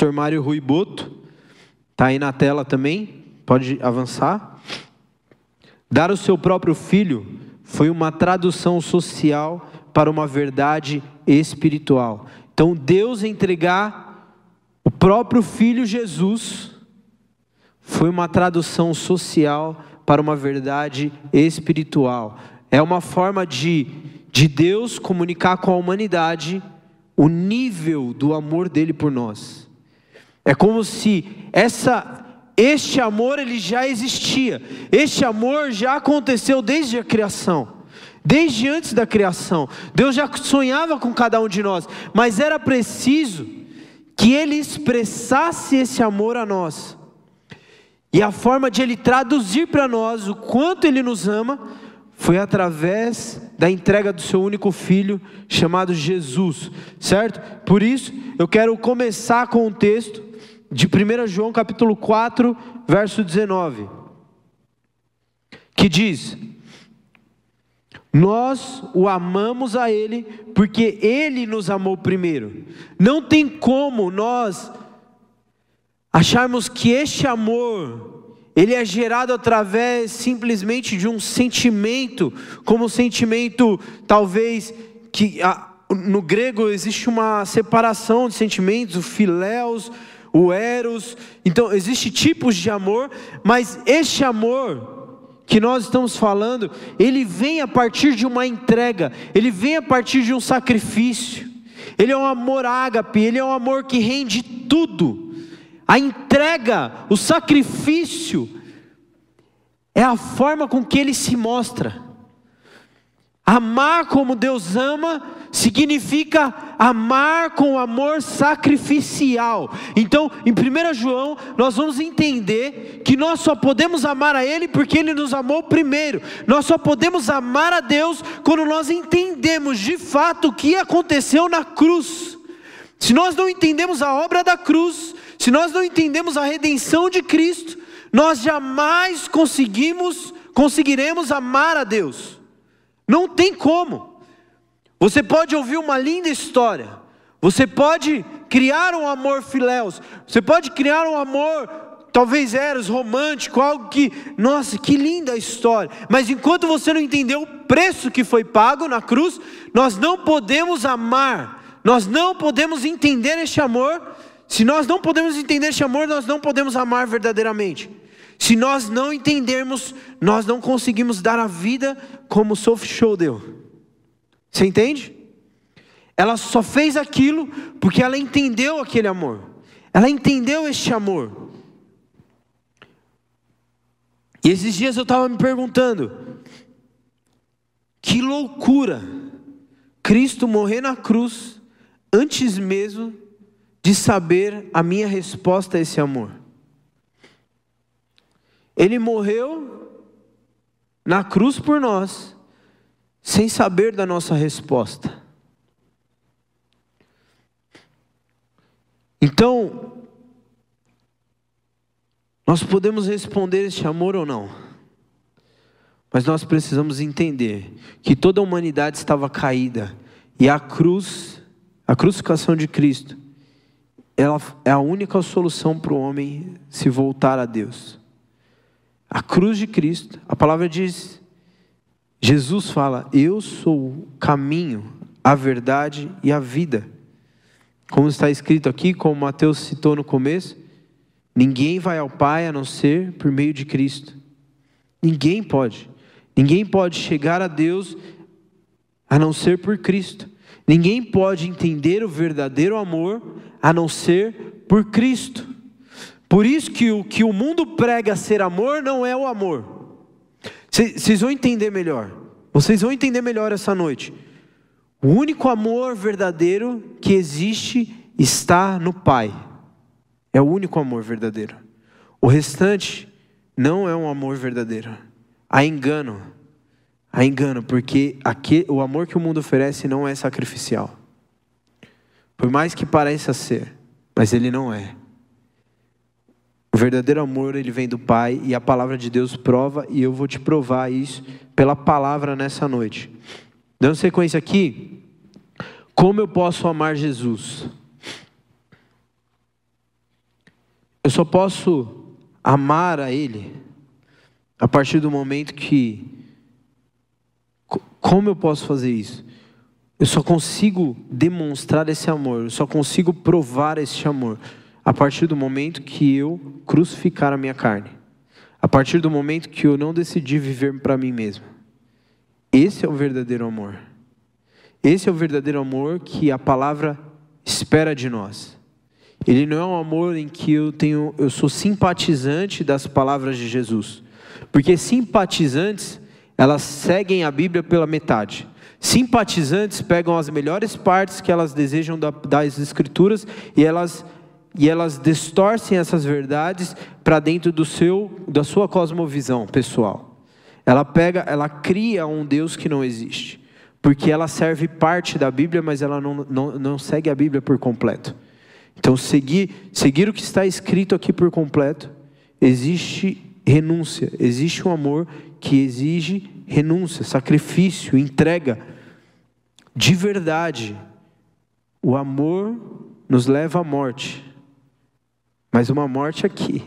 pastor Mário Rui Boto, está aí na tela também, pode avançar. Dar o seu próprio filho foi uma tradução social para uma verdade espiritual. Então Deus entregar o próprio filho Jesus foi uma tradução social para uma verdade espiritual. É uma forma de Deus comunicar com a humanidade o nível do amor dele por nós. É como se este amor ele já existia. Este amor já aconteceu desde a criação. Desde antes da criação. Deus já sonhava com cada um de nós. Mas era preciso que ele expressasse esse amor a nós. E a forma de ele traduzir para nós o quanto ele nos ama foi através da entrega do seu único filho, chamado Jesus, certo? Por isso, eu quero começar com um texto de 1 João capítulo 4, verso 19, que diz: nós o amamos a Ele, porque Ele nos amou primeiro. Não tem como nós acharmos que este amor ele é gerado através simplesmente de um sentimento, como um sentimento talvez que no grego existe uma separação de sentimentos, o phileos, o eros. Então existem tipos de amor, mas este amor que nós estamos falando, ele vem a partir de uma entrega, ele vem a partir de um sacrifício. Ele é um amor ágape, ele é um amor que rende tudo. A entrega, o sacrifício, é a forma com que ele se mostra. Amar como Deus ama, significa amar com amor sacrificial. Então, em 1 João, nós vamos entender que nós só podemos amar a Ele porque Ele nos amou primeiro. Nós só podemos amar a Deus quando nós entendemos de fato o que aconteceu na cruz. Se nós não entendemos a obra da cruz, se nós não entendemos a redenção de Cristo, nós jamais conseguiremos amar a Deus. Não tem como. Você pode ouvir uma linda história, você pode criar um amor filéus, você pode criar um amor, talvez eros, romântico, algo que, nossa, que linda história. Mas enquanto você não entender o preço que foi pago na cruz, nós não podemos amar, nós não podemos entender este amor. Se nós não podemos entender este amor, nós não podemos amar verdadeiramente. Se nós não entendermos, nós não conseguimos dar a vida como o Sophie Scholl deu. Você entende? Ela só fez aquilo porque ela entendeu aquele amor. Ela entendeu este amor. E esses dias eu estava me perguntando, que loucura Cristo morrer na cruz antes mesmo de saber a minha resposta a esse amor. Ele morreu na cruz por nós, sem saber da nossa resposta. Então, nós podemos responder este amor ou não, mas nós precisamos entender que toda a humanidade estava caída, e a crucificação de Cristo, ela é a única solução para o homem se voltar a Deus. A cruz de Cristo, a palavra diz, Jesus fala, eu sou o caminho, a verdade e a vida. Como está escrito aqui, como Mateus citou no começo, ninguém vai ao Pai a não ser por meio de Cristo. Ninguém pode chegar a Deus a não ser por Cristo. Ninguém pode entender o verdadeiro amor a não ser por Cristo. Por isso que o que o mundo prega ser amor não é o amor. Vocês vão entender melhor. Vocês vão entender melhor essa noite. O único amor verdadeiro que existe está no Pai. É o único amor verdadeiro. O restante não é um amor verdadeiro. Há engano. Há engano, porque o amor que o mundo oferece não é sacrificial. Por mais que pareça ser, mas ele não é. O verdadeiro amor, ele vem do Pai, e a palavra de Deus prova, e eu vou te provar isso pela palavra nessa noite. Dando sequência aqui, como eu posso amar Jesus? eu só posso amar a Ele a partir do momento que... Como eu posso fazer isso? Eu só consigo demonstrar esse amor, eu só consigo provar esse amor a partir do momento que eu crucificar a minha carne. A partir do momento que eu não decidi viver para mim mesmo. Esse é o verdadeiro amor. Esse é o verdadeiro amor que a palavra espera de nós. Ele não é um amor em que eu sou simpatizante das palavras de Jesus. Porque simpatizantes, elas seguem a Bíblia pela metade. Simpatizantes pegam as melhores partes que elas desejam das Escrituras e elas distorcem essas verdades para dentro da sua cosmovisão pessoal. Ela cria um Deus que não existe. Porque ela serve parte da Bíblia, mas ela não segue a Bíblia por completo. Então, seguir o que está escrito aqui por completo, existe renúncia, existe um amor que exige renúncia, sacrifício, entrega. De verdade, o amor nos leva à morte, mas uma morte aqui,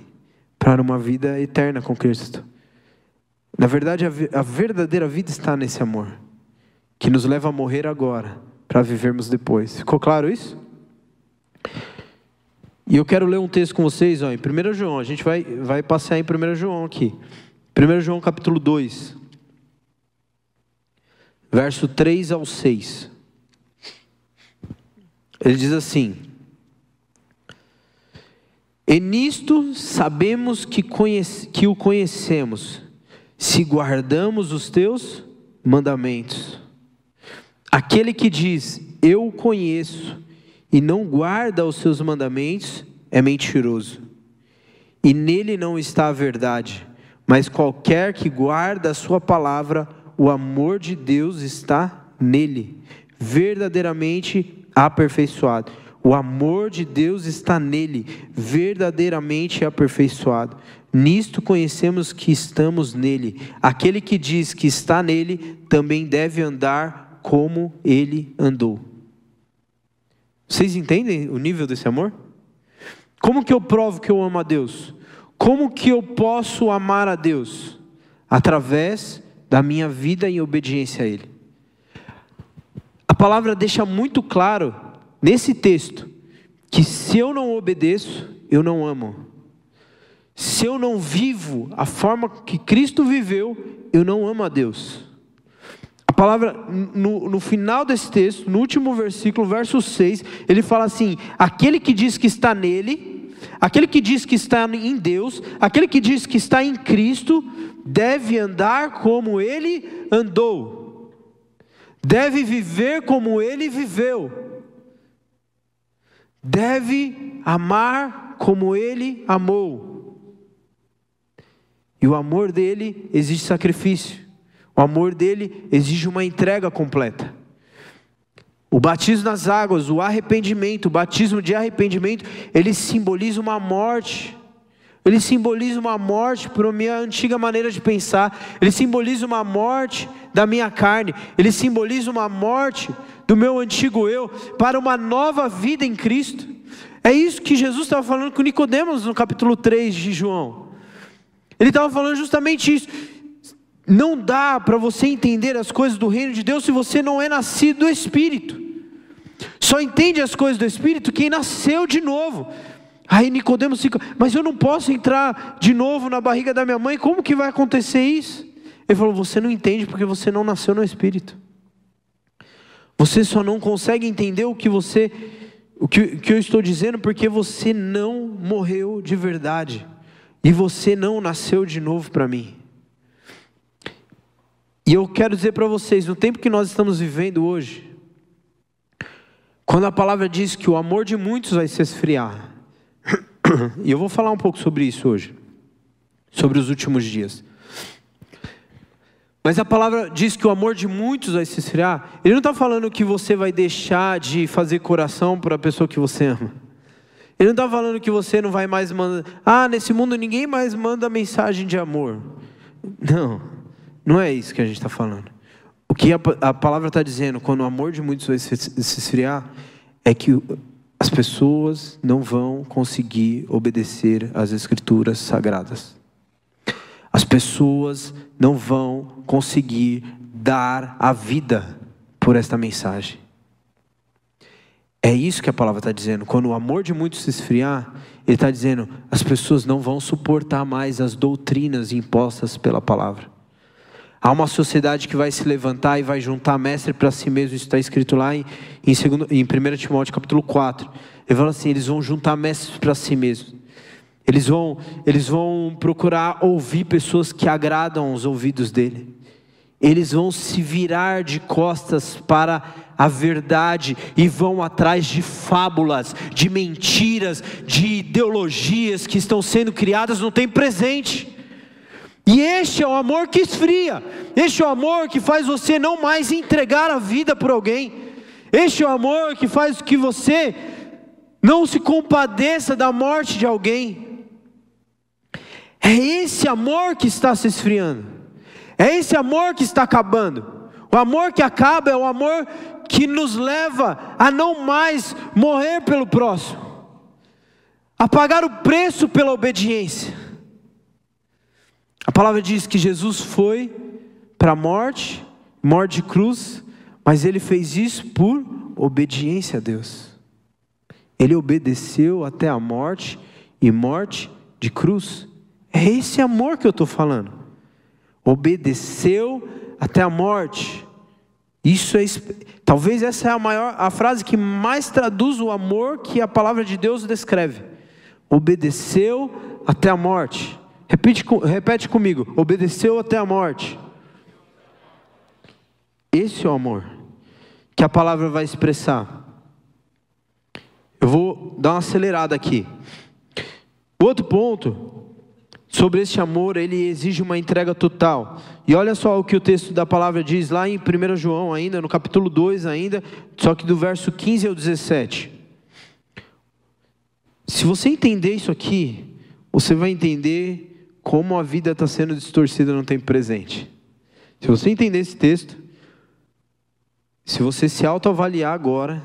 para uma vida eterna com Cristo. Na verdade, a verdadeira vida está nesse amor, que nos leva a morrer agora, para vivermos depois. Ficou claro isso? E eu quero ler um texto com vocês, ó, em 1 João, a gente vai passear em 1 João aqui. 1 João capítulo 2, verso 3 ao 6. Ele diz assim: e nisto sabemos que o conhecemos, se guardamos os teus mandamentos. Aquele que diz, eu o conheço, e não guarda os seus mandamentos, é mentiroso. E nele não está a verdade. Mas qualquer que guarda a sua palavra, o amor de Deus está nele, verdadeiramente aperfeiçoado. O amor de Deus está nele, verdadeiramente aperfeiçoado. Nisto conhecemos que estamos nele. Aquele que diz que está nele, também deve andar como ele andou. Vocês entendem o nível desse amor? Como que eu provo que eu amo a Deus? Como que eu posso amar a Deus? Através da minha vida em obediência a Ele. A palavra deixa muito claro, nesse texto, que se eu não obedeço, eu não amo. Se eu não vivo a forma que Cristo viveu, eu não amo a Deus. A palavra, no final desse texto, no último versículo, verso 6, ele fala assim: aquele que diz que está nele, aquele que diz que está em Deus, aquele que diz que está em Cristo, deve andar como ele andou, deve viver como ele viveu, deve amar como ele amou. E o amor dele exige sacrifício. O amor dele exige uma entrega completa. O batismo nas águas, o arrependimento, o batismo de arrependimento, ele simboliza uma morte. Ele simboliza uma morte para a minha antiga maneira de pensar. Ele simboliza uma morte da minha carne. Ele simboliza uma morte do meu antigo eu para uma nova vida em Cristo. É isso que Jesus estava falando com Nicodemos no capítulo 3 de João. Ele estava falando justamente isso. Não dá para você entender as coisas do reino de Deus se você não é nascido do Espírito. Só entende as coisas do Espírito quem nasceu de novo. Aí Nicodemos fica, mas eu não posso entrar de novo na barriga da minha mãe, como que vai acontecer isso? Ele falou, você não entende porque você não nasceu no Espírito. Você só não consegue entender o que eu estou dizendo porque você não morreu de verdade. E você não nasceu de novo para mim. E eu quero dizer para vocês, no tempo que nós estamos vivendo hoje, quando a palavra diz que o amor de muitos vai se esfriar, e eu vou falar um pouco sobre isso hoje, sobre os últimos dias. Mas a palavra diz que o amor de muitos vai se esfriar. Ele não está falando que você vai deixar de fazer coração para a pessoa que você ama. Ele não está falando que você não vai mais mandar, nesse mundo ninguém mais manda mensagem de amor. Não é isso que a gente está falando. O que a palavra está dizendo, quando o amor de muitos vai se esfriar, é que as pessoas não vão conseguir obedecer às Escrituras Sagradas. As pessoas não vão conseguir dar a vida por esta mensagem. É isso que a palavra está dizendo. Quando o amor de muitos se esfriar, ele está dizendo, as pessoas não vão suportar mais as doutrinas impostas pela palavra. Há uma sociedade que vai se levantar e vai juntar mestre para si mesmo. Isso está escrito lá em 1 Timóteo capítulo 4. Ele fala assim, eles vão juntar mestres para si mesmos. Eles vão procurar ouvir pessoas que agradam os ouvidos dele. Eles vão se virar de costas para a verdade e vão atrás de fábulas, de mentiras, de ideologias que estão sendo criadas no tempo presente. E este é o amor que esfria. Este é o amor que faz você não mais entregar a vida por alguém. Este é o amor que faz que você não se compadeça da morte de alguém. É esse amor que está se esfriando. É esse amor que está acabando. O amor que acaba é o amor que nos leva a não mais morrer pelo próximo, a pagar o preço pela obediência. A palavra diz que Jesus foi para a morte de cruz, mas ele fez isso por obediência a Deus. Ele obedeceu até a morte e morte de cruz. É esse amor que eu estou falando. Obedeceu até a morte. Isso é, talvez essa é a frase que mais traduz o amor que a palavra de Deus descreve. Obedeceu até a morte. Repete comigo. Obedeceu até a morte. Esse é o amor que a palavra vai expressar. Eu vou dar uma acelerada aqui. O outro ponto sobre este amor, ele exige uma entrega total. E olha só o que o texto da palavra diz lá em 1 João ainda, no capítulo 2 ainda, só que do verso 15 ao 17. Se você entender isso aqui, você vai entender como a vida está sendo distorcida no tempo presente. Se você entender esse texto, se você se autoavaliar agora,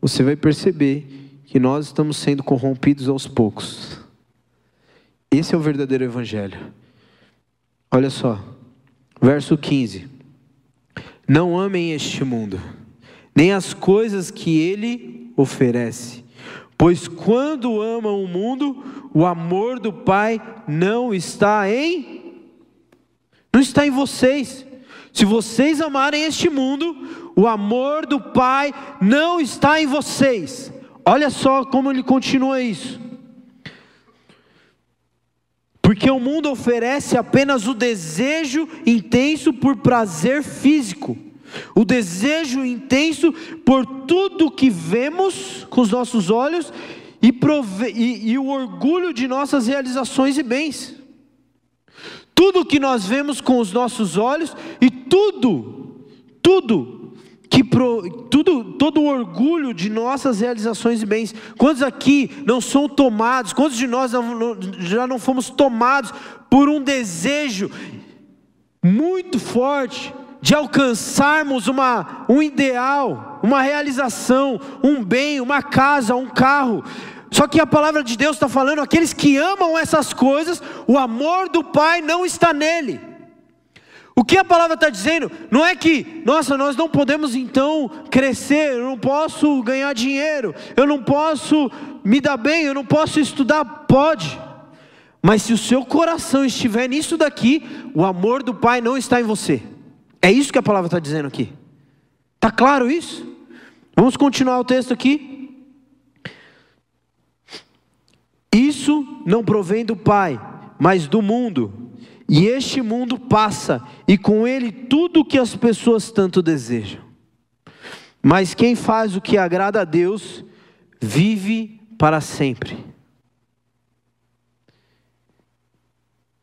você vai perceber que nós estamos sendo corrompidos aos poucos. Esse é o verdadeiro evangelho. Olha só, verso 15. Não amem este mundo, nem as coisas que ele oferece. Pois quando amam o mundo, o amor do Pai não está em vocês. Se vocês amarem este mundo, o amor do Pai não está em vocês. Olha só como ele continua isso. Porque o mundo oferece apenas o desejo intenso por prazer físico, o desejo intenso por tudo que vemos com os nossos olhos e o orgulho de nossas realizações e bens. Tudo que nós vemos com os nossos olhos e todo o orgulho de nossas realizações e bens. Quantos aqui não são tomados? Quantos de nós já não fomos tomados por um desejo muito forte de alcançarmos um ideal, uma realização, um bem, uma casa, um carro? Só que a palavra de Deus está falando, aqueles que amam essas coisas, o amor do Pai não está nele. O que a palavra está dizendo, não é que, nós não podemos então crescer, eu não posso ganhar dinheiro, eu não posso me dar bem, eu não posso estudar, pode. Mas se o seu coração estiver nisso daqui, o amor do Pai não está em você. É isso que a palavra está dizendo aqui. Está claro isso? Vamos continuar o texto aqui. Isso não provém do Pai, mas do mundo. E este mundo passa, e com ele tudo o que as pessoas tanto desejam. Mas quem faz o que agrada a Deus, vive para sempre.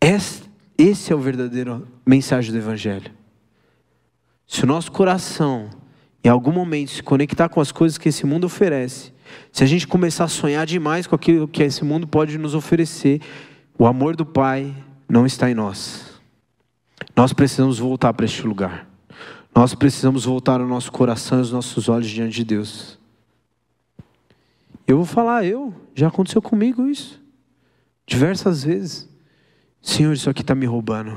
Esse é o verdadeiro mensagem do Evangelho. Se o nosso coração, em algum momento, se conectar com as coisas que esse mundo oferece, se a gente começar a sonhar demais com aquilo que esse mundo pode nos oferecer, o amor do Pai não está em nós. Nós precisamos voltar para este lugar. Nós precisamos voltar o nosso coração e os nossos olhos diante de Deus. Eu vou falar, já aconteceu comigo isso. Diversas vezes. Senhor, isso aqui está me roubando.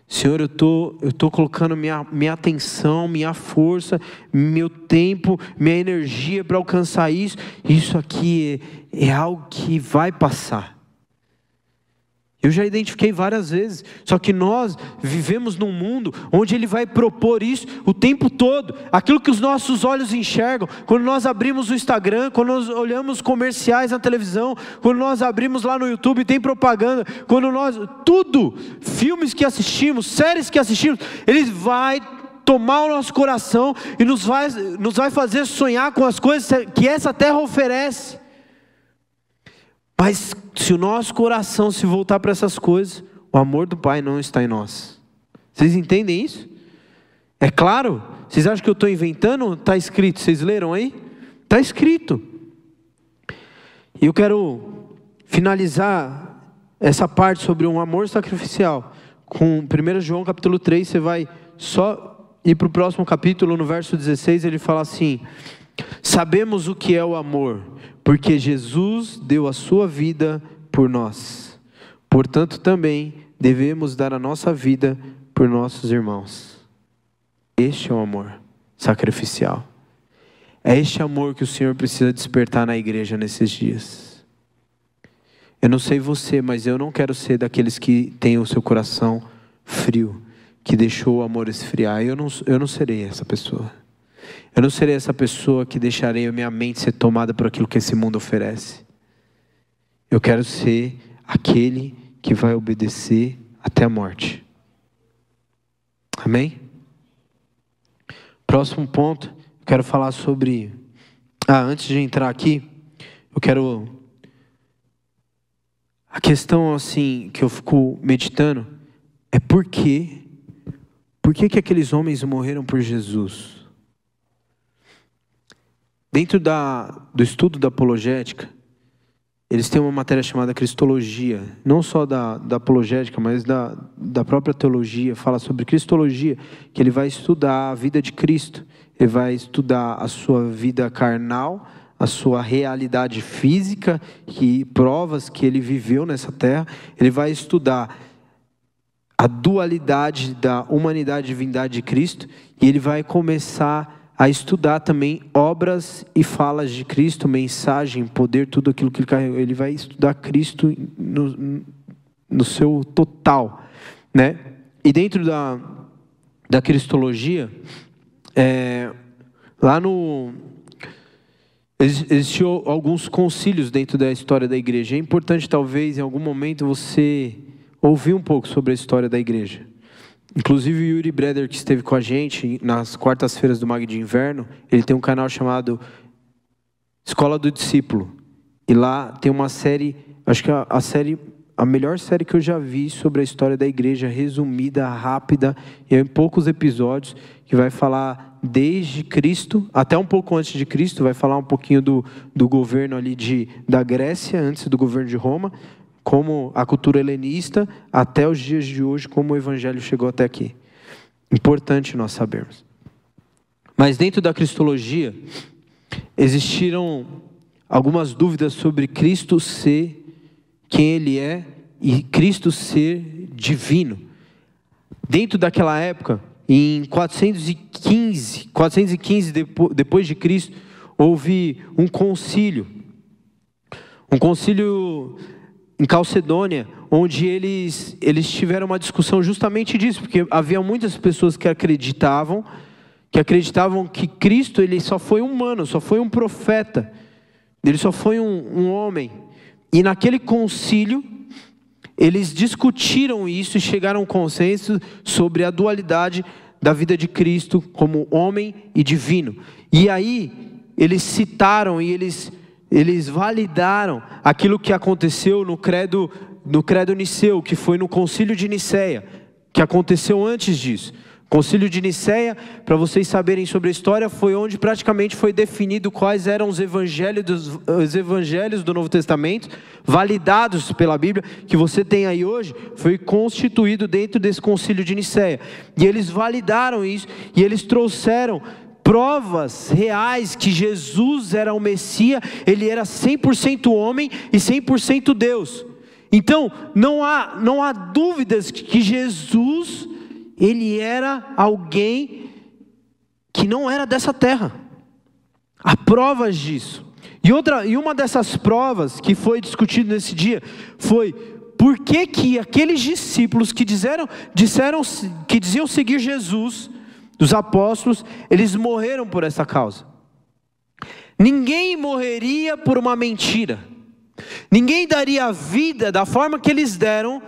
Senhor, eu tô colocando minha atenção, minha força, meu tempo, minha energia para alcançar isso. Isso aqui é algo que vai passar. Eu já identifiquei várias vezes. Só que nós vivemos num mundo onde Ele vai propor isso o tempo todo. Aquilo que os nossos olhos enxergam. Quando nós abrimos o Instagram, quando nós olhamos comerciais na televisão, quando nós abrimos lá no YouTube, tem propaganda. Tudo, filmes que assistimos, séries que assistimos, Ele vai tomar o nosso coração e nos vai fazer sonhar com as coisas que essa terra oferece. Mas se o nosso coração se voltar para essas coisas, o amor do Pai não está em nós. Vocês entendem isso? É claro? Vocês acham que eu estou inventando? Está escrito. Vocês leram aí? Está escrito. E eu quero finalizar essa parte sobre um amor sacrificial com 1 João capítulo 3. Você vai só ir para o próximo capítulo, no verso 16, ele fala assim: sabemos o que é o amor, porque Jesus deu a sua vida por nós. Portanto, também devemos dar a nossa vida por nossos irmãos. Este é o amor sacrificial. É este amor que o Senhor precisa despertar na igreja nesses dias. Eu não sei você, mas eu não quero ser daqueles que têm o seu coração frio, que deixou o amor esfriar. Eu não serei essa pessoa. Eu não serei essa pessoa que deixarei a minha mente ser tomada por aquilo que esse mundo oferece. Eu quero ser aquele que vai obedecer até a morte. Amém? Próximo ponto, eu quero falar sobre... antes de entrar aqui, eu quero... A questão assim, que eu fico meditando, é por que aqueles homens morreram por Jesus? Dentro do estudo da apologética, eles têm uma matéria chamada cristologia, não só da apologética, mas da própria teologia. Fala sobre cristologia, que ele vai estudar a vida de Cristo, ele vai estudar a sua vida carnal, a sua realidade física, e provas que ele viveu nessa terra. Ele vai estudar a dualidade da humanidade e divindade de Cristo, e ele vai começar a estudar também obras e falas de Cristo, mensagem, poder, tudo aquilo que ele carregou. Ele vai estudar Cristo no seu total, né? E dentro da cristologia, existiam alguns concílios dentro da história da igreja. É importante, talvez, em algum momento, você ouvir um pouco sobre a história da igreja. Inclusive o Yuri Breder, que esteve com a gente nas quartas-feiras do Mag de Inverno, ele tem um canal chamado Escola do Discípulo. E lá tem uma série, acho que a melhor série que eu já vi sobre a história da igreja, resumida, rápida, e em poucos episódios, que vai falar desde Cristo, até um pouco antes de Cristo, vai falar um pouquinho do governo ali da Grécia, antes do governo de Roma, como a cultura helenista, até os dias de hoje, como o evangelho chegou até aqui. Importante nós sabermos. Mas dentro da cristologia, existiram algumas dúvidas sobre Cristo ser quem Ele é e Cristo ser divino. Dentro daquela época, em 415 depois de Cristo, houve um concílio em Calcedônia, onde eles tiveram uma discussão justamente disso, porque havia muitas pessoas que acreditavam que Cristo, ele só foi humano, só foi um profeta, ele só foi um homem. E naquele concílio, eles discutiram isso e chegaram a um consenso sobre a dualidade da vida de Cristo como homem e divino. E aí, eles citaram e eles validaram aquilo que aconteceu no credo niceu, que foi no concílio de Niceia, que aconteceu antes disso. Concílio de Niceia, para vocês saberem sobre a história, foi onde praticamente foi definido quais eram os evangelhos do Novo Testamento, validados pela Bíblia, que você tem aí hoje, foi constituído dentro desse concílio de Niceia. E eles validaram isso, e eles trouxeram provas reais que Jesus era o Messias. Ele era 100% homem e 100% Deus. Então, não há dúvidas que Jesus, ele era alguém que não era dessa terra. Há provas disso. E uma dessas provas que foi discutido nesse dia foi por que aqueles discípulos que que diziam seguir Jesus, dos apóstolos, eles morreram por essa causa. Ninguém morreria por uma mentira. Ninguém daria a vida da forma que eles deram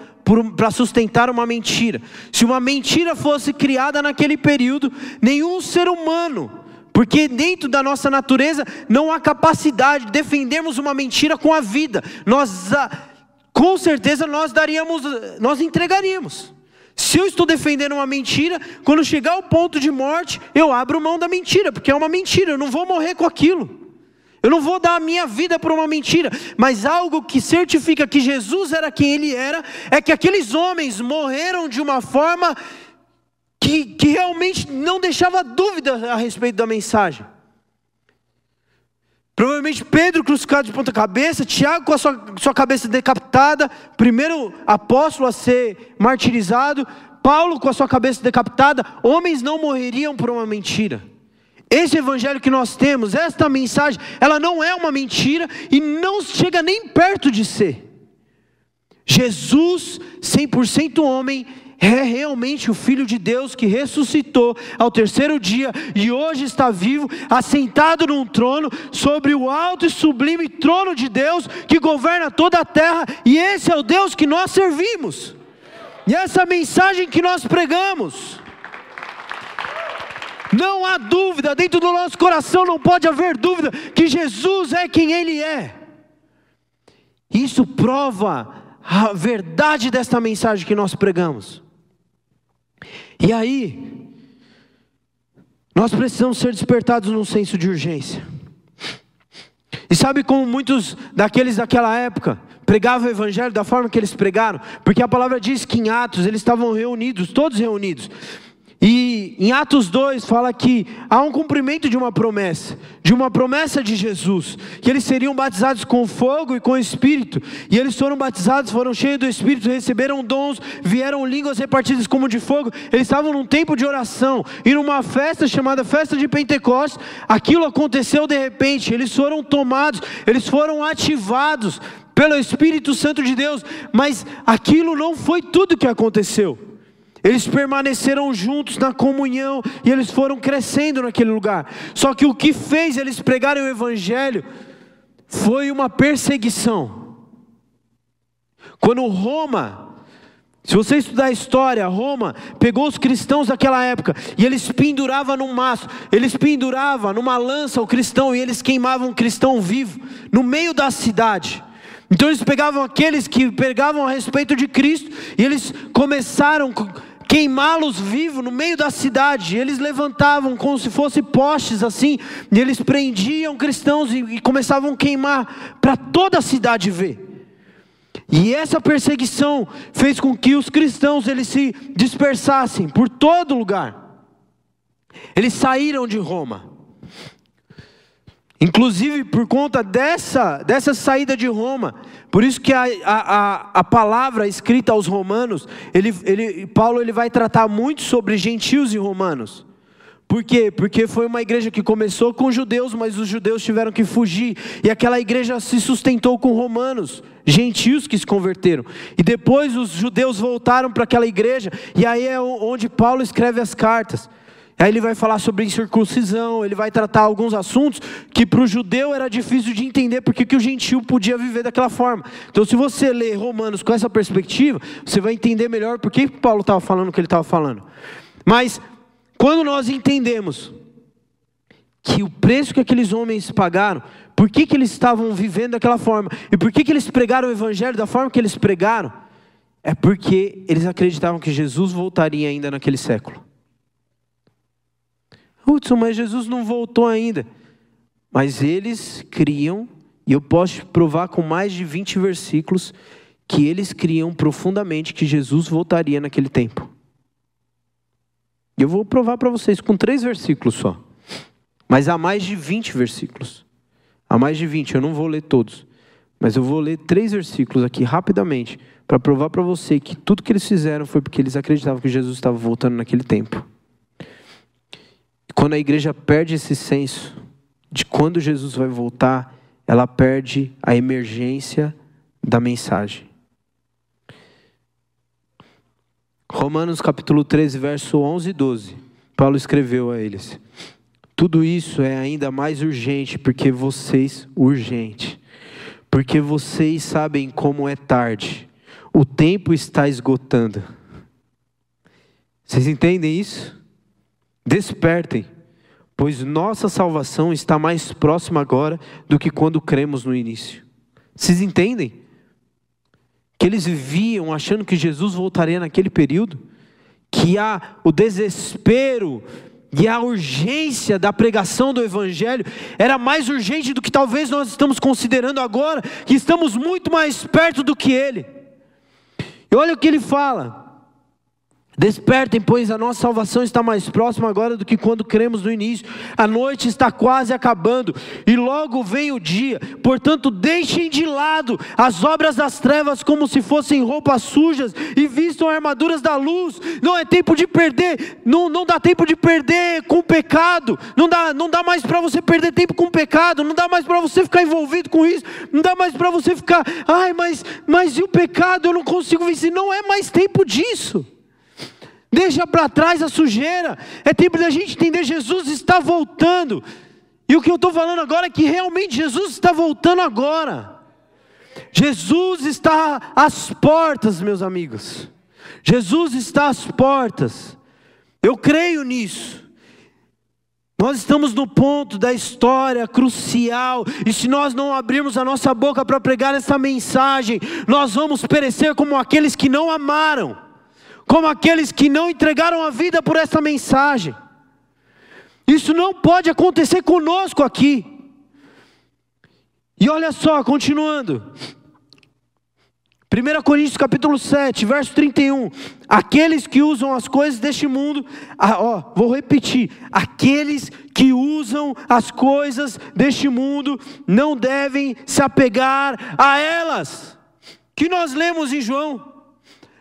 para sustentar uma mentira. Se uma mentira fosse criada naquele período, nenhum ser humano, porque dentro da nossa natureza não há capacidade de defendermos uma mentira com a vida. Com certeza nós entregaríamos. Se eu estou defendendo uma mentira, quando chegar ao ponto de morte, eu abro mão da mentira, porque é uma mentira, eu não vou morrer com aquilo. Eu não vou dar a minha vida por uma mentira. Mas algo que certifica que Jesus era quem ele era, é que aqueles homens morreram de uma forma que realmente não deixava dúvida a respeito da mensagem. Provavelmente Pedro crucificado de ponta cabeça, Tiago com a sua cabeça decapitada, primeiro apóstolo a ser martirizado, Paulo com a sua cabeça decapitada. Homens não morreriam por uma mentira. Esse evangelho que nós temos, esta mensagem, ela não é uma mentira e não chega nem perto de ser. Jesus, 100% homem, é realmente o Filho de Deus que ressuscitou ao terceiro dia e hoje está vivo, assentado num trono, sobre o alto e sublime trono de Deus que governa toda a terra, e esse é o Deus que nós servimos, e essa mensagem que nós pregamos. Não há dúvida, dentro do nosso coração não pode haver dúvida que Jesus é quem ele é. Isso prova a verdade desta mensagem que nós pregamos. E aí, nós precisamos ser despertados num senso de urgência. E sabe como muitos daquela época pregavam o evangelho da forma que eles pregaram? Porque a palavra diz que em Atos eles estavam reunidos, todos reunidos. E em Atos 2 fala que há um cumprimento de uma promessa de Jesus, que eles seriam batizados com fogo e com Espírito, e eles foram batizados, foram cheios do Espírito, receberam dons, vieram línguas repartidas como de fogo. Eles estavam num tempo de oração, e numa festa chamada Festa de Pentecostes, aquilo aconteceu de repente, eles foram tomados, eles foram ativados pelo Espírito Santo de Deus, mas aquilo não foi tudo que aconteceu. Eles permaneceram juntos na comunhão e eles foram crescendo naquele lugar. Só que o que fez eles pregarem o evangelho foi uma perseguição. Quando Roma, se você estudar a história, Roma pegou os cristãos daquela época e eles penduravam num mastro, eles penduravam numa lança o cristão e eles queimavam o cristão vivo no meio da cidade. Então eles pegavam aqueles que pregavam a respeito de Cristo e eles começaram a queimá-los vivos no meio da cidade. Eles levantavam como se fossem postes assim, e eles prendiam cristãos e começavam a queimar para toda a cidade ver. E essa perseguição fez com que os cristãos eles se dispersassem por todo lugar. Eles saíram de Roma. Inclusive por conta dessa saída de Roma, por isso que a palavra escrita aos romanos, Paulo vai tratar muito sobre gentios e romanos. Por quê? Porque foi uma igreja que começou com judeus, mas os judeus tiveram que fugir, e aquela igreja se sustentou com romanos, gentios que se converteram, e depois os judeus voltaram para aquela igreja, e aí é onde Paulo escreve as cartas. Aí ele vai falar sobre incircuncisão, ele vai tratar alguns assuntos que para o judeu era difícil de entender porque que o gentio podia viver daquela forma. Então se você ler Romanos com essa perspectiva, você vai entender melhor por que Paulo estava falando o que ele estava falando. Mas quando nós entendemos que o preço que aqueles homens pagaram, por que eles estavam vivendo daquela forma, e por que eles pregaram o evangelho da forma que eles pregaram, é porque eles acreditavam que Jesus voltaria ainda naquele século. Hudson, mas Jesus não voltou ainda. Mas eles criam, e eu posso te provar com mais de 20 versículos, que eles criam profundamente que Jesus voltaria naquele tempo. E eu vou provar para vocês com 3 versículos só. Mas há mais de 20 versículos. Há mais de 20, eu não vou ler todos. Mas eu vou ler 3 versículos aqui rapidamente, para provar para você que tudo que eles fizeram foi porque eles acreditavam que Jesus estava voltando naquele tempo. Quando a igreja perde esse senso de quando Jesus vai voltar, ela perde a emergência da mensagem. Romanos capítulo 13, verso 11 e 12. Paulo escreveu a eles: tudo isso é ainda mais urgente porque vocês sabem como é tarde. O tempo está esgotando. Vocês entendem isso? Despertem, pois nossa salvação está mais próxima agora do que quando cremos no início. Vocês entendem? Que eles viviam achando que Jesus voltaria naquele período, que há o desespero e a urgência da pregação do Evangelho era mais urgente do que talvez nós estamos considerando agora, que estamos muito mais perto do que Ele. E olha o que Ele fala: despertem, pois a nossa salvação está mais próxima agora do que quando cremos no início. A noite está quase acabando e logo vem o dia. Portanto, deixem de lado as obras das trevas como se fossem roupas sujas e vistam armaduras da luz. Não é tempo de perder, não dá tempo de perder com o pecado. Não dá mais para você perder tempo com o pecado. Não dá mais para você ficar envolvido com isso. Não dá mais para você ficar, mas e o pecado? Eu não consigo vencer. Não é mais tempo disso. Deixa para trás a sujeira. É tempo da gente entender: Jesus está voltando. E o que eu estou falando agora é que realmente Jesus está voltando agora. Jesus está às portas, meus amigos. Jesus está às portas. Eu creio nisso. Nós estamos no ponto da história crucial. E se nós não abrirmos a nossa boca para pregar essa mensagem, nós vamos perecer como aqueles que não amaram, como aqueles que não entregaram a vida por essa mensagem. Isso não pode acontecer conosco aqui. E olha só, continuando. 1 Coríntios capítulo 7, verso 31. Aqueles que usam as coisas deste mundo, vou repetir. Aqueles que usam as coisas deste mundo não devem se apegar a elas. Que nós lemos em João.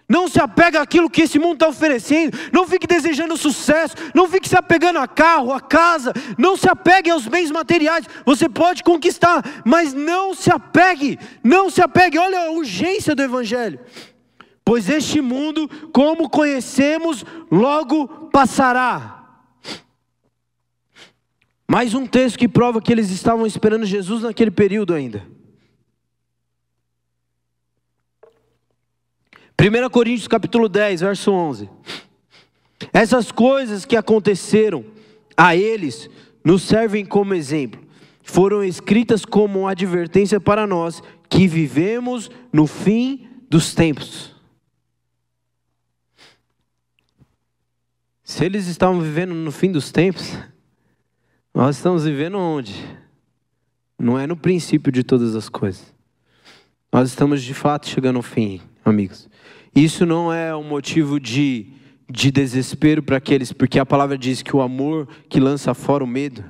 Não se apega àquilo que esse mundo está oferecendo. Não fique desejando sucesso. Não fique se apegando a carro, a casa. Não se apegue aos bens materiais. Você pode conquistar, mas não se apegue. Não se apegue. Olha a urgência do Evangelho. Pois este mundo, como conhecemos, logo passará. Mais um texto que prova que eles estavam esperando Jesus naquele período ainda. 1 Coríntios capítulo 10, verso 11. Essas coisas que aconteceram a eles nos servem como exemplo. Foram escritas como advertência para nós que vivemos no fim dos tempos. Se eles estavam vivendo no fim dos tempos, nós estamos vivendo onde? Não é no princípio de todas as coisas. Nós estamos de fato chegando ao fim, amigos. Isso não é um motivo de desespero para aqueles, porque a palavra diz que o amor que lança fora o medo,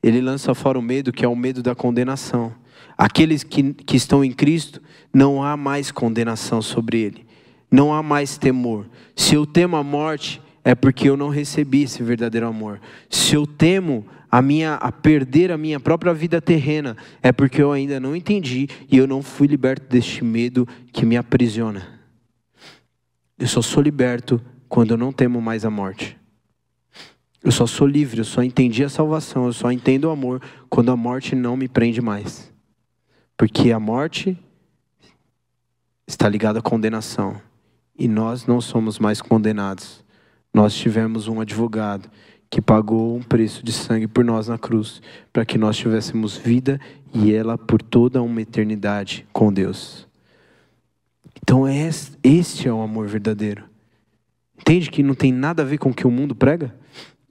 ele lança fora o medo, que é o medo da condenação. Aqueles que estão em Cristo, não há mais condenação sobre ele, não há mais temor. Se eu temo a morte, é porque eu não recebi esse verdadeiro amor. Se eu temo a perder a minha própria vida terrena, é porque eu ainda não entendi e eu não fui liberto deste medo que me aprisiona. Eu só sou liberto quando eu não temo mais a morte. Eu só sou livre, eu só entendi a salvação, eu só entendo o amor quando a morte não me prende mais. Porque a morte está ligada à condenação. E nós não somos mais condenados. Nós tivemos um advogado que pagou um preço de sangue por nós na cruz, para que nós tivéssemos vida e ela por toda uma eternidade com Deus. Então este é o amor verdadeiro. Entende que não tem nada a ver com o que o mundo prega?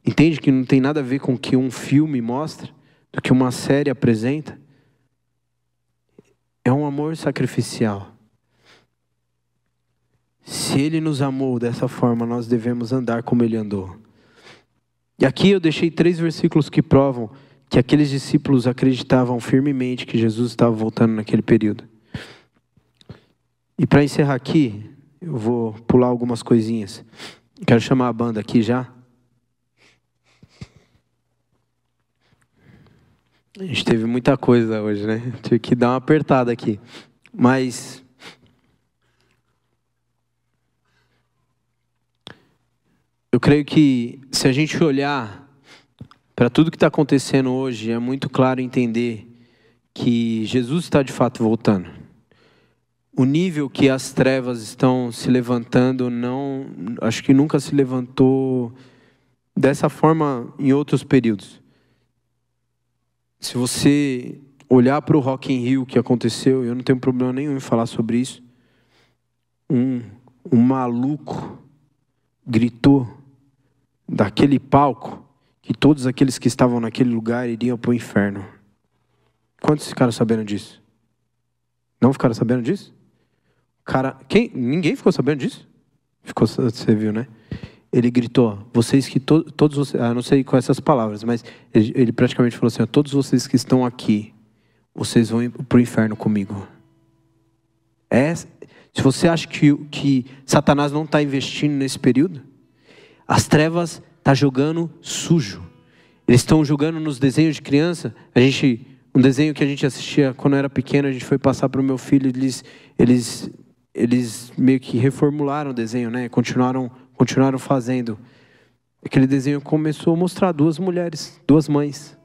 Entende que não tem nada a ver com o que um filme mostra? Do que uma série apresenta? É um amor sacrificial. Se Ele nos amou dessa forma, nós devemos andar como Ele andou. E aqui eu deixei 3 versículos que provam que aqueles discípulos acreditavam firmemente que Jesus estava voltando naquele período. E para encerrar aqui, eu vou pular algumas coisinhas. Quero chamar a banda aqui já. A gente teve muita coisa hoje, né? Tive que dar uma apertada aqui. Mas eu creio que se a gente olhar para tudo que está acontecendo hoje, é muito claro entender que Jesus está de fato voltando. O nível que as trevas estão se levantando, acho que nunca se levantou dessa forma em outros períodos. Se você olhar para o Rock in Rio que aconteceu, eu não tenho problema nenhum em falar sobre isso. Um maluco gritou daquele palco que todos aqueles que estavam naquele lugar iriam para o inferno. Quantos ficaram sabendo disso? Não ficaram sabendo disso? Ninguém ficou sabendo disso? Você viu, né? Ele gritou, vocês que todos vocês, não sei com essas palavras, mas ele praticamente falou assim, todos vocês que estão aqui, vocês vão para o inferno comigo. Se você acha que Satanás não está investindo nesse período, as trevas estão jogando sujo. Eles estão jogando nos desenhos de criança. Um desenho que a gente assistia quando eu era pequeno, a gente foi passar para o meu filho, eles meio que reformularam o desenho, né? Continuaram fazendo. Aquele desenho começou a mostrar 2 mulheres, 2 mães.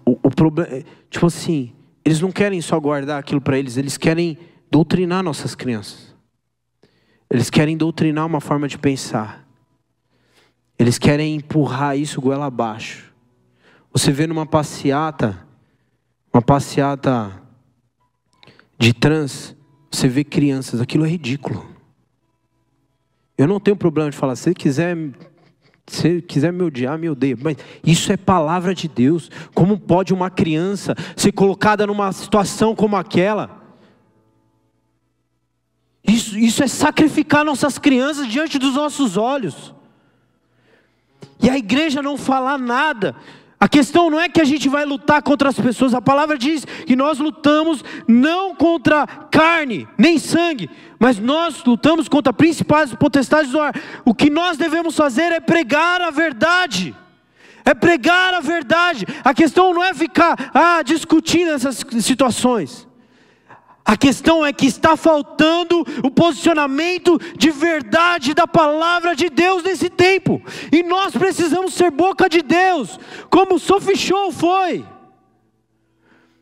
O problema, tipo assim, eles não querem só guardar aquilo para eles querem doutrinar nossas crianças. Eles querem doutrinar uma forma de pensar. Eles querem empurrar isso goela abaixo. Você vê numa passeata de trans, você vê crianças, aquilo é ridículo. Eu não tenho problema de falar, se quiser me odiar, me odeia. Mas isso é palavra de Deus. Como pode uma criança ser colocada numa situação como aquela? Isso é sacrificar nossas crianças diante dos nossos olhos. E a igreja não falar nada. A questão não é que a gente vai lutar contra as pessoas. A palavra diz que nós lutamos não contra carne, nem sangue, mas nós lutamos contra principados e potestades do ar. O que nós devemos fazer é pregar a verdade. É pregar a verdade. A questão não é ficar discutindo essas situações. A questão é que está faltando o posicionamento de verdade da palavra de Deus nesse tempo. E nós precisamos ser boca de Deus, como o Sophie Show foi.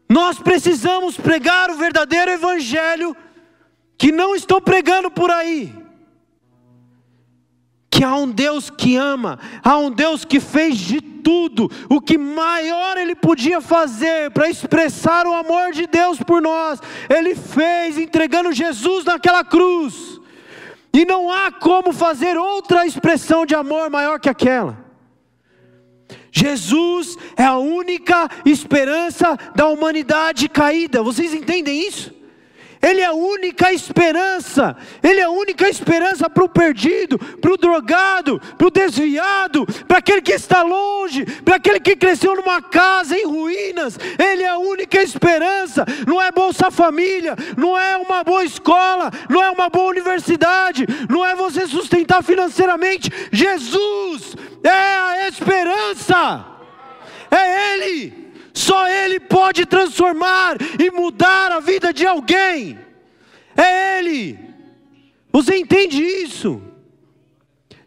Nós precisamos pregar o verdadeiro evangelho que não estão pregando por aí. Que há um Deus que ama, há um Deus que fez de tudo o que maior Ele podia fazer para expressar o amor de Deus por nós. Ele fez entregando Jesus naquela cruz. E não há como fazer outra expressão de amor maior que aquela. Jesus é a única esperança da humanidade caída. Vocês entendem isso? Ele é a única esperança. Ele é a única esperança para o perdido, para o drogado, para o desviado, para aquele que está longe, para aquele que cresceu numa casa em ruínas. Ele é a única esperança. Não é Bolsa Família, não é uma boa escola, não é uma boa universidade, não é você sustentar financeiramente. Jesus é a esperança. É Ele. Só Ele pode transformar e mudar a vida de alguém. É Ele. Você entende isso?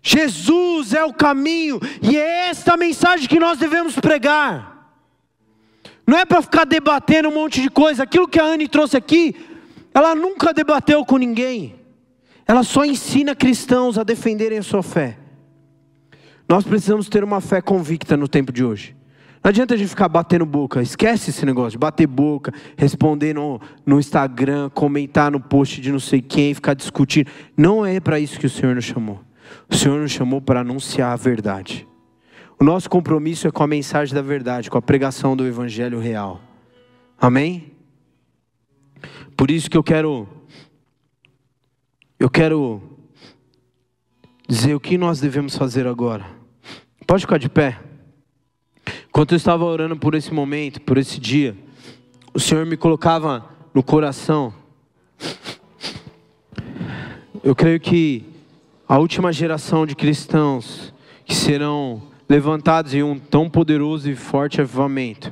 Jesus é o caminho. E é esta mensagem que nós devemos pregar. Não é para ficar debatendo um monte de coisa. Aquilo que a Anne trouxe aqui, ela nunca debateu com ninguém. Ela só ensina cristãos a defenderem a sua fé. Nós precisamos ter uma fé convicta no tempo de hoje. Não adianta a gente ficar batendo boca. Esquece esse negócio de bater boca, responder no Instagram, comentar no post de não sei quem, ficar discutindo. Não é para isso que o Senhor nos chamou. O Senhor nos chamou para anunciar a verdade. O nosso compromisso é com a mensagem da verdade, com a pregação do evangelho real. Amém? Por isso que eu quero dizer o que nós devemos fazer agora. Pode ficar de pé? Enquanto eu estava orando por esse momento, por esse dia, o Senhor me colocava no coração. Eu creio que a última geração de cristãos que serão levantados em um tão poderoso e forte avivamento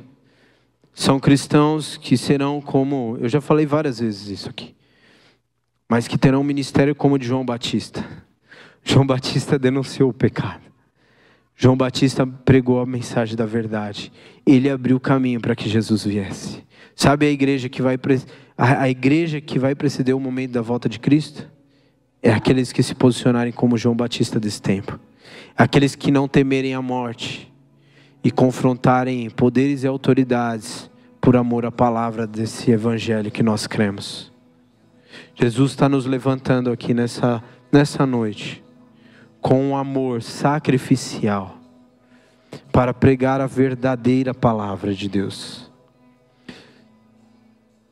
são cristãos que serão como, eu já falei várias vezes isso aqui, mas que terão um ministério como o de João Batista. João Batista denunciou o pecado. João Batista pregou a mensagem da verdade. Ele abriu o caminho para que Jesus viesse. Sabe a igreja que vai preceder o momento da volta de Cristo? É aqueles que se posicionarem como João Batista desse tempo. Aqueles que não temerem a morte e confrontarem poderes e autoridades por amor à palavra desse evangelho que nós cremos. Jesus está nos levantando aqui nessa noite com um amor sacrificial para pregar a verdadeira palavra de Deus.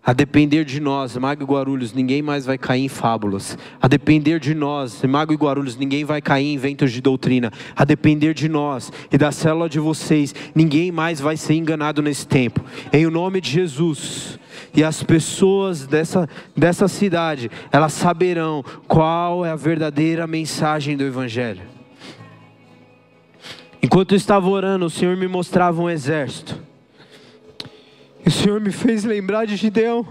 A depender de nós, Mago e Guarulhos, ninguém mais vai cair em fábulas. A depender de nós, Mago e Guarulhos, ninguém vai cair em inventos de doutrina. A depender de nós e da célula de vocês, ninguém mais vai ser enganado nesse tempo. Em o nome de Jesus. E as pessoas dessa cidade, elas saberão qual é a verdadeira mensagem do Evangelho. Enquanto eu estava orando, o Senhor me mostrava um exército. O Senhor me fez lembrar de Gideão.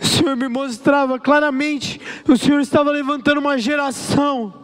O Senhor me mostrava claramente. O Senhor estava levantando uma geração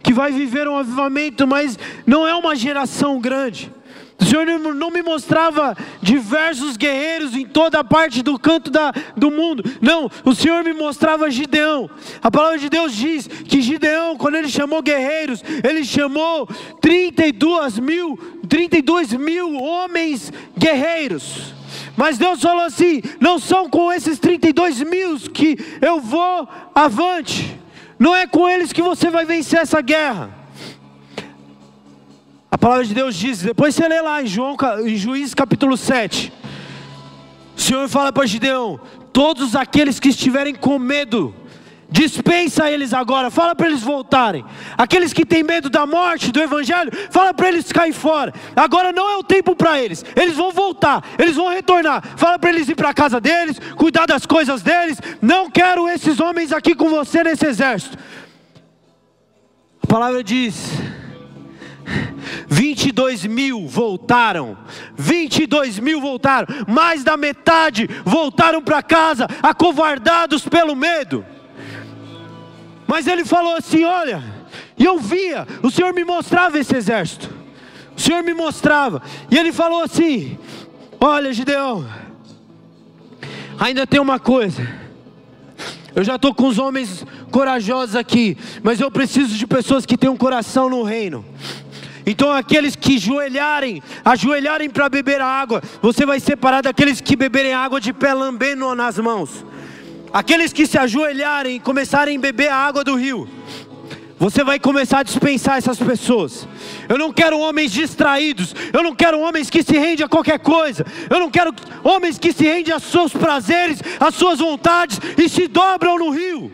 que vai viver um avivamento, mas não é uma geração grande. O Senhor não me mostrava diversos guerreiros em toda a parte do canto do mundo. Não, o Senhor me mostrava Gideão. A palavra de Deus diz que Gideão, quando ele chamou guerreiros, ele chamou 32 mil homens guerreiros. Mas Deus falou assim: não são com esses 32 mil que eu vou avante. Não é com eles que você vai vencer essa guerra. A palavra de Deus diz, depois você lê lá em Juízes capítulo 7. O Senhor fala para Gideão: todos aqueles que estiverem com medo, dispensa eles agora, fala para eles voltarem. Aqueles que têm medo da morte, do evangelho, fala para eles cair fora. Agora não é o tempo para eles. Eles vão voltar, eles vão retornar. Fala para eles ir para a casa deles, cuidar das coisas deles. Não quero esses homens aqui com você nesse exército. A palavra diz: 22 mil voltaram. 22 mil voltaram. Mais da metade voltaram para casa, acovardados pelo medo. Mas ele falou assim: olha, e eu via, o Senhor me mostrava esse exército. O Senhor me mostrava. E ele falou assim: olha, Gideão, ainda tem uma coisa. Eu já estou com os homens corajosos aqui, mas eu preciso de pessoas que tenham um coração no reino. Então aqueles que ajoelharem para beber a água, você vai separar daqueles que beberem água de pé lambendo nas mãos. Aqueles que se ajoelharem e começarem a beber a água do rio, você vai começar a dispensar essas pessoas. Eu não quero homens distraídos. Eu não quero homens que se rendem a qualquer coisa. Eu não quero homens que se rendem aos seus prazeres, às suas vontades e se dobram no rio.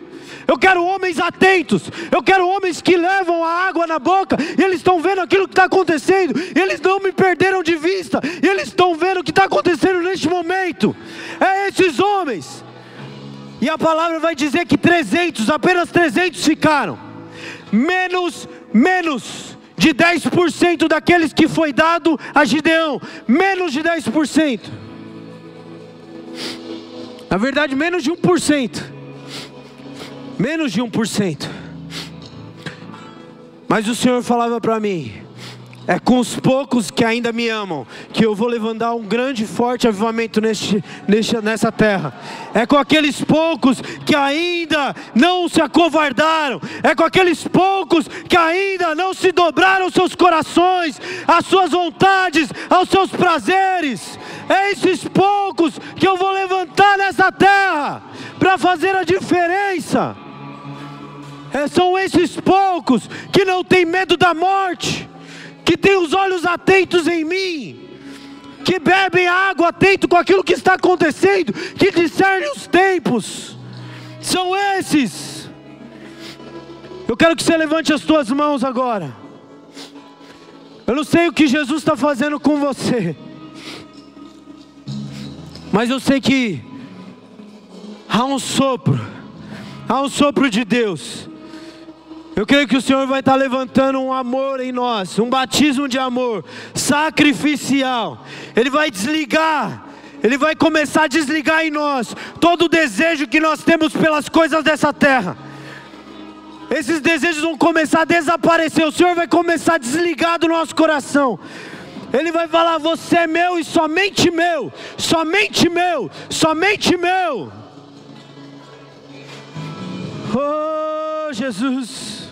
Eu quero homens atentos. Eu quero homens que levam a água na boca e eles estão vendo aquilo que está acontecendo. E eles não me perderam de vista. E eles estão vendo o que está acontecendo neste momento. É esses homens. E a palavra vai dizer que apenas 300 ficaram. Menos de 10% daqueles que foi dado a Gideão. Menos de 10%. Na verdade, menos de 1%. Menos de 1%. Mas o Senhor falava para mim: é com os poucos que ainda me amam que eu vou levantar um grande e forte avivamento nessa terra. É com aqueles poucos que ainda não se acovardaram. É com aqueles poucos que ainda não se dobraram aos seus corações, às suas vontades, aos seus prazeres. É esses poucos que eu vou levantar nessa terra para fazer a diferença. São esses poucos que não têm medo da morte, que têm os olhos atentos em mim, que bebem água atento com aquilo que está acontecendo, que discernem os tempos. São esses. Eu quero que você levante as tuas mãos agora. Eu não sei o que Jesus está fazendo com você, mas eu sei que há um sopro de Deus. Eu creio que o Senhor vai estar levantando um amor em nós, um batismo de amor sacrificial. Ele vai desligar, Ele vai começar a desligar em nós todo o desejo que nós temos pelas coisas dessa terra. Esses desejos vão começar a desaparecer. O Senhor vai começar a desligar do nosso coração. Ele vai falar: você é meu e somente meu, somente meu, somente meu. Oh, Jesus.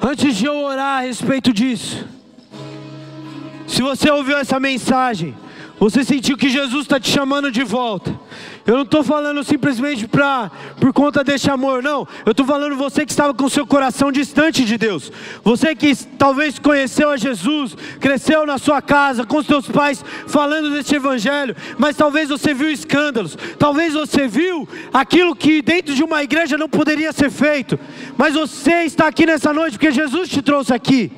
Antes de eu orar a respeito disso, se você ouviu essa mensagem, você sentiu que Jesus está te chamando de volta. Eu não estou falando simplesmente por conta deste amor, não. Eu estou falando você que estava com seu coração distante de Deus. Você que talvez conheceu a Jesus, cresceu na sua casa, com os seus pais, falando deste evangelho. Mas talvez você viu escândalos. Talvez você viu aquilo que dentro de uma igreja não poderia ser feito. Mas você está aqui nessa noite porque Jesus te trouxe aqui.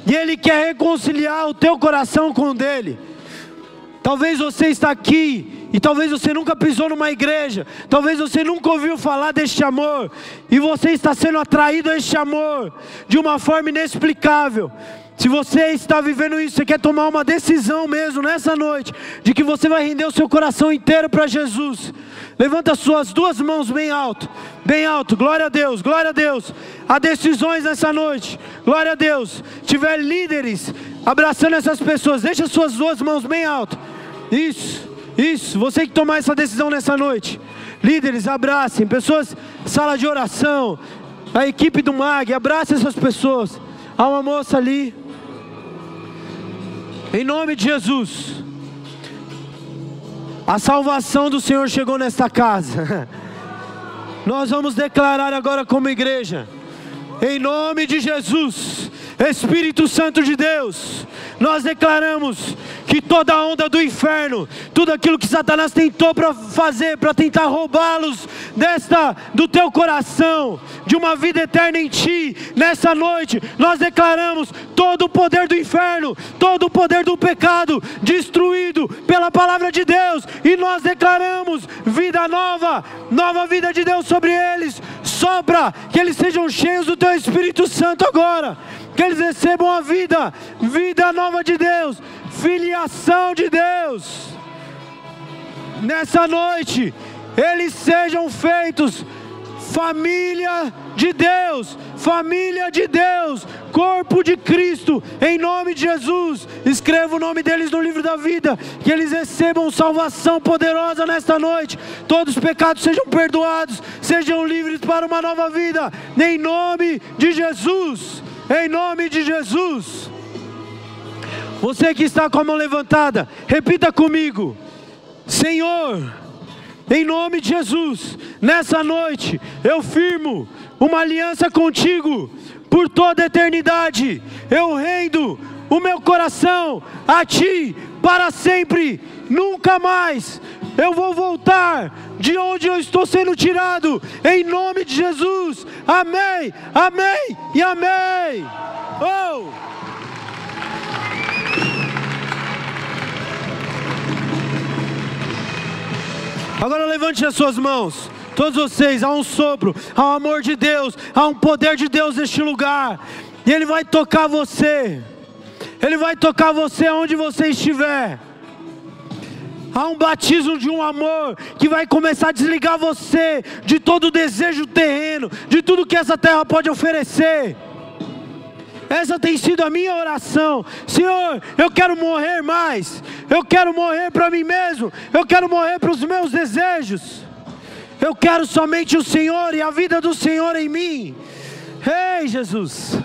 E Ele quer reconciliar o teu coração com o dele. Talvez você está aqui e talvez você nunca pisou numa igreja. Talvez você nunca ouviu falar deste amor. E você está sendo atraído a este amor de uma forma inexplicável. Se você está vivendo isso, você quer tomar uma decisão mesmo nessa noite, de que você vai render o seu coração inteiro para Jesus. Levanta as suas duas mãos bem alto, glória a Deus, glória a Deus. Há decisões nessa noite, glória a Deus. Tiver líderes abraçando essas pessoas, deixa as suas duas mãos bem alto. Isso, você que tomar essa decisão nessa noite, líderes abracem, pessoas, sala de oração, a equipe do MAG, abraça essas pessoas. Há uma moça ali, em nome de Jesus. A salvação do Senhor chegou nesta casa. Nós vamos declarar agora como igreja, em nome de Jesus, Espírito Santo de Deus, nós declaramos que toda a onda do inferno, tudo aquilo que Satanás tentou para fazer, para tentar roubá-los do teu coração, de uma vida eterna em ti, nessa noite, nós declaramos todo o poder do inferno, todo o poder do pecado, destruído pela palavra de Deus, e nós declaramos vida nova, nova vida de Deus sobre eles. Sopra, que eles sejam cheios do teu Espírito Santo agora, que eles recebam a vida nova de Deus, filiação de Deus. Nessa noite, eles sejam feitos família de Deus, corpo de Cristo, em nome de Jesus. Escreva o nome deles no livro da vida, que eles recebam salvação poderosa nesta noite, todos os pecados sejam perdoados, sejam livres para uma nova vida, em nome de Jesus, em nome de Jesus. Você que está com a mão levantada, repita comigo: Senhor, em nome de Jesus, nessa noite eu firmo uma aliança contigo por toda a eternidade. Eu rendo o meu coração a ti para sempre, nunca mais eu vou voltar de onde eu estou sendo tirado, em nome de Jesus. Amém, amém e amém. Oh! Agora levante as suas mãos, todos vocês. Há um sopro, há um amor de Deus, há um poder de Deus neste lugar, e Ele vai tocar você, Ele vai tocar você onde você estiver. Há um batismo de um amor que vai começar a desligar você de todo o desejo terreno, de tudo que essa terra pode oferecer. Essa tem sido a minha oração. Senhor, eu quero morrer mais, eu quero morrer para mim mesmo, eu quero morrer para os meus desejos. Eu quero somente o Senhor e a vida do Senhor em mim. Ei, Jesus.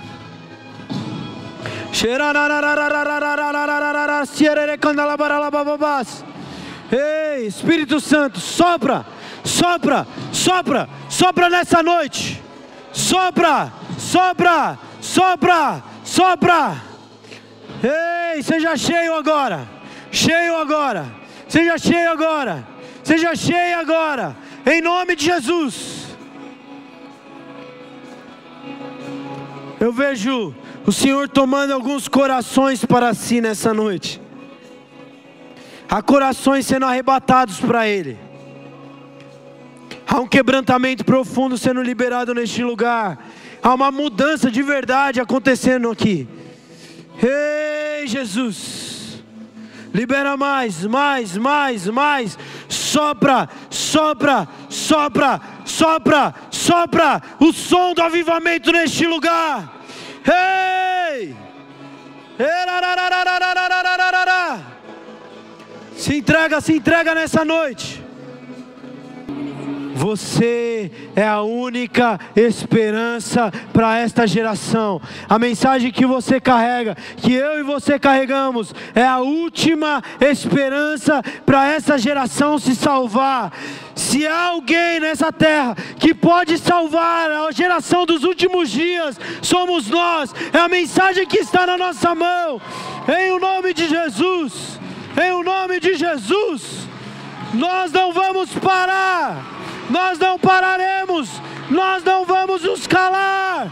Ei, Espírito Santo, sopra, sopra, sopra, sopra nessa noite. Sopra, sopra, sopra, sopra. Ei, seja cheio agora, cheio agora, seja cheio agora, seja cheio agora, em nome de Jesus. Eu vejo o Senhor tomando alguns corações para si nessa noite. Há corações sendo arrebatados para Ele. Há um quebrantamento profundo sendo liberado neste lugar. Há uma mudança de verdade acontecendo aqui. Ei, Jesus, libera mais. Sopra o som do avivamento neste lugar. Ei! Se entrega nessa noite. Você é a única esperança para esta geração. A mensagem que você carrega, que eu e você carregamos, é a última esperança para essa geração se salvar. Se há alguém nessa terra que pode salvar a geração dos últimos dias, somos nós. É a mensagem que está na nossa mão. Em o nome de Jesus, em o nome de Jesus, nós não vamos parar. Nós não pararemos, nós não vamos nos calar.